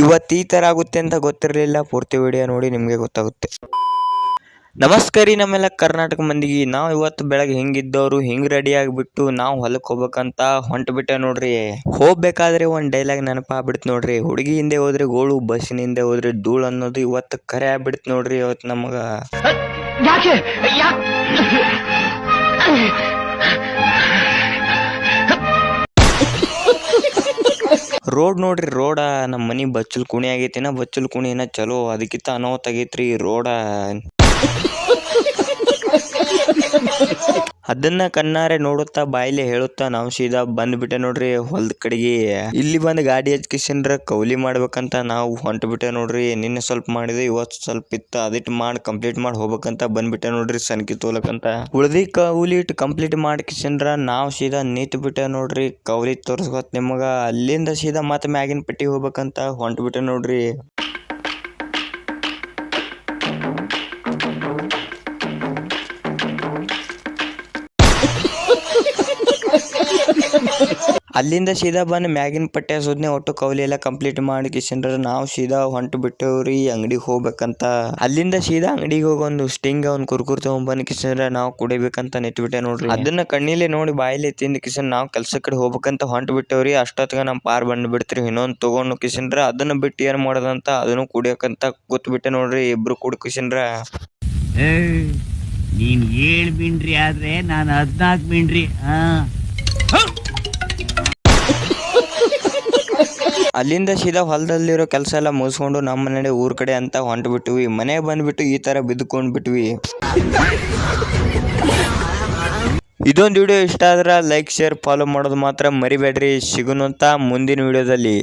ಇವತ್ತು ಈ ಥರ ಆಗುತ್ತೆ ಅಂತ ಗೊತ್ತಿರಲಿಲ್ಲ. ಪೂರ್ತಿ ವಿಡಿಯೋ ನೋಡಿ ನಿಮಗೆ ಗೊತ್ತಾಗುತ್ತೆ. ನಮಸ್ಕಾರ ರೀ ನಮ್ಮೆಲ್ಲ ಕರ್ನಾಟಕ ಮಂದಿಗೆ. ನಾವು ಇವತ್ತು ಬೆಳಗ್ಗೆ ಹಿಂಗಿದ್ದವರು ಹಿಂಗೆ ರೆಡಿ ಆಗಿಬಿಟ್ಟು ನಾವು ಹೊಲಕ್ಕೆ ಹೋಗ್ಬೇಕಂತ ಹೊಂಟ್ಬಿಟ್ಟೆ ನೋಡ್ರಿ. ಹೋಗ್ಬೇಕಾದ್ರೆ ಒಂದು ಡೈಲಾಗ್ ನೆನಪಾಗ್ಬಿಡ್ತು ನೋಡ್ರಿ. ಹುಡುಗಿ ಹಿಂದೆ ಹೋದ್ರೆ ಗೋಳು, ಬಸ್ಸಿನ ಹಿಂದೆ ಹೋದ್ರೆ ಧೂಳು ಅನ್ನೋದು ಇವತ್ತು ಕರೆ ಆಗ್ಬಿಡ್ತು ನೋಡ್ರಿ. ಇವತ್ತು ನಮಗೆ ರೋಡ್ ನೋಡ್ರಿ. ರೋಡ ನಮ್ಮ ಮನೆ ಬಚ್ಚಲ್ ಕುಣಿ ಆಗೈತಿನ. ಬಚ್ಚಲ್ ಕುಣಿ ಏನ ಚಲೋ, ಅದಕ್ಕಿಂತ ಅನಾಹುತ ಆಗೈತ್ರಿ ರೋಡ. ಅದನ್ನ ಕಣ್ಣಾರೆ ನೋಡುತ್ತಾ ಬಾಯಿಲೆ ಹೇಳುತ್ತಾ ನಾವು ಸೀದಾ ಬಂದ್ಬಿಟ್ಟೆ ನೋಡ್ರಿ ಹೊಲದ ಕಡೆಗೆ. ಇಲ್ಲಿ ಬಂದು ಗಾಡಿ ಹಚ್ಕಿಸಂದ್ರ ಕೌಲಿ ಮಾಡ್ಬೇಕಂತ ನಾವು ಹೊಂಟ್ಬಿಟ್ಟೆ ನೋಡ್ರಿ. ನಿನ್ನೆ ಸ್ವಲ್ಪ ಮಾಡಿದೆ, ಇವತ್ತು ಸ್ವಲ್ಪ ಇತ್ತು, ಅದಿಟ್ಟು ಮಾಡಿ ಕಂಪ್ಲೀಟ್ ಮಾಡಿ ಹೋಗ್ಬೇಕಂತ ಬಂದ್ಬಿಟ್ಟೆ ನೋಡ್ರಿ ಸನ್ಕಿ ತೋಲಕಂತ. ಉಳ್ದಿ ಕೌಲಿ ಇಟ್ಟು ಕಂಪ್ಲೀಟ್ ಮಾಡ್ಕಿಸಂದ್ರ ನಾವು ಸೀದಾ ನಿಂತು ಬಿಟ್ಟೆ ನೋಡ್ರಿ. ಕೌಲಿ ತೋರ್ಸ್ಕೊತ್ ನಿಮಗ. ಅಲ್ಲಿಂದ ಸೀದಾ ಮತ್ತೆ ಮ್ಯಾಗಿನ ಪಟ್ಟಿ ಹೋಗ್ಬೇಕಂತ ಹೊಂಟ್ಬಿಟ್ಟೆ ನೋಡ್ರಿ. ಅಲ್ಲಿಂದ ಸೀದಾ ಬಂದು ಮ್ಯಾಗಿನ ಪಟ್ಟೆ ಸುದ್ನೆ ಒಟ್ಟು ಕೌಲಿ ಎಲ್ಲ ಕಂಪ್ಲೀಟ್ ಮಾಡಿ ಕಿಶನ್ರ ನಾವು ಸೀದಾ ಹೊಂಟು ಬಿಟ್ಟೇವ್ರಿ ಅಂಗಡಿಗೆ ಹೋಗ್ಬೇಕಂತ. ಅಲ್ಲಿಂದ ಸೀದಾ ಅಂಗಡಿಗೆ ಹೋಗಿ ಒಂದು ಸ್ಟಿಂಗ್ ಅವ್ನು ಕುರ್ಕುರ್ ತಗೊಂಡ್ಬಂದು ಕಿಶನ್ರ ನಾವು ಕುಡಿಬೇಕಂತ ನಿಂತ್ಬಿಟ್ಟೆ ನೋಡ್ರಿ. ಅದನ್ನ ಕಣ್ಣಿಲೆ ನೋಡಿ ಬಾಯಿಲೆ ತಿಂದು ಕಿಶನ್ ನಾವು ಕೆಲ್ಸ ಕಡೆ ಹೋಗ್ಬೇಕಂತ ಹೊಂಟು ಬಿಟ್ಟೇವ್ರಿ. ಅಷ್ಟೊತ್ತಿಗೆ ನಮ್ಮ ಪಾರ್ ಬಂದು ಬಿಡ್ತೀರಿ ಇನ್ನೊಂದು ತಗೊಂಡು ಕಿಶನ್ರ ಅದನ್ನ ಬಿಟ್ಟು ಏನ್ ಮಾಡೋದಂತ ಅದನ್ನು ಕುಡಿಯೋಕಂತ ಕೂತ್ಬಿಟ್ಟೆ ನೋಡ್ರಿ. ಇಬ್ರು ಕುಡ್ ಕಿಶನ್ರ. ನೀನ್ 7 ಮಿಂಡ್ರಿ ಆದ್ರೆ ನಾನು 14 ಮಿಂಡ್ರಿ. ಅಲ್ಲಿಂದ ಸೀದಾ ಹೊಲದಲ್ಲಿರೋ ಕೆಲಸ ಎಲ್ಲ ಮುಗಿಸ್ಕೊಂಡು ನಮ್ಮ ನಡೆ ಊರ್ ಕಡೆ ಅಂತ ಹೊಂಟು ಬಿಟ್ವಿ. ಮನೆಗೆ ಬಂದ್ಬಿಟ್ಟು ಈ ತರ ಬಿದ್ದುಕೊಂಡ್ ಬಿಟ್ವಿ. ಇದೊಂದು ವಿಡಿಯೋ ಇಷ್ಟ ಆದ್ರೆ ಲೈಕ್, ಶೇರ್, ಫಾಲೋ ಮಾಡೋದು ಮಾತ್ರ ಮರಿಬೇಡ್ರಿ. ಸಿಗೋಣ ಮುಂದಿನ ವಿಡಿಯೋದಲ್ಲಿ.